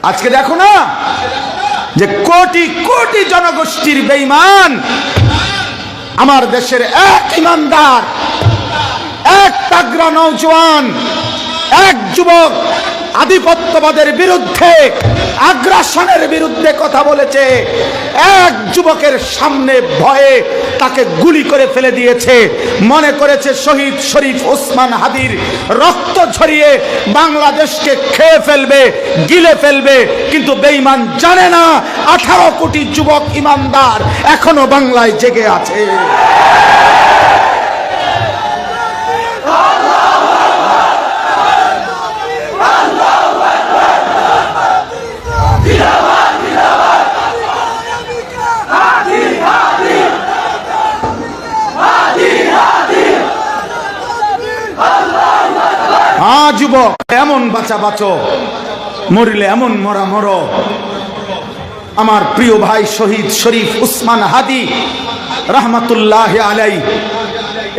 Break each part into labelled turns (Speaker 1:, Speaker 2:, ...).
Speaker 1: আজকে দেখো না যে কোটি কোটি জনগোষ্ঠীর বেঈমান আমার দেশের এক ইমানদার, এক তাগড়া নওজোয়ান, এক যুবক আধিপত্যবাদের বিরুদ্ধে, আগ্রাসনের বিরুদ্ধে কথা বলেছে। এক যুবকের সামনে ভয়ে তাকে গুলি করে ফেলে দিয়েছে। মনে করেছে শহীদ শরীফ ওসমান হাদির রক্ত ঝরিয়ে বাংলাদেশকে খেয়ে ফেলবে, গিলে ফেলবে। কিন্তু বেঈমান জানে না 18 কোটি যুবক ইমানদার এখনো বাংলায় জেগে আছে। যুবক এমন বাঁচা বাঁচো, মরিলে এমন মরা মরো। আমার প্রিয় ভাই শহীদ শরীফ উসমান হাদি রহমতুল্লাহ আলাই,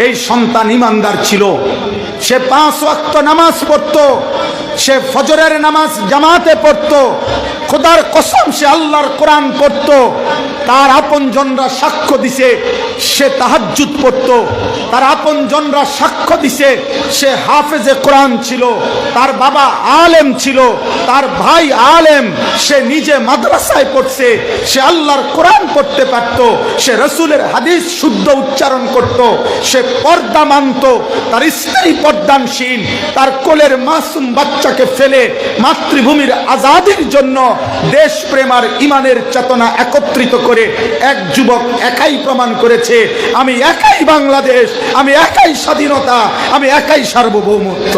Speaker 1: এই সন্তান ইমানদার ছিল। সে 5 ওয়াক্ত নামাজ পড়তো, সে ফজরের নামাজ জামাতে পড়তো, খোদার কসম সে আল্লাহর কোরআন পড়তো। তার আপনজনরা সাক্ষ্য দিছে সে তাহাজ্জুদ পড়তো। তার আপনজনরা সাক্ষ্য দিছে সে হাফেজে কোরআন ছিল। তার বাবা আলেম ছিল, তার ভাই আলেম, সে নিজে মাদ্রাসায় পড়ছে, সে আল্লাহর কোরআন পড়তে পারত, সে রসুলের হাদিস শুদ্ধ উচ্চারণ করত, সে পর্দা মানত, তার স্ত্রী পর্দানশীল। তার কোলের মাসুম বাচ্চাকে ফেলে মাতৃভূমির আজাদির জন্য দেশপ্রেম আর ইমানের চেতনা একত্রিত করে এক যুবক একাই প্রমাণ করেছে, আমি একাই বাংলাদেশ, আমি একাই স্বাধীনতা, আমি একাই সার্বভৌমত্ব।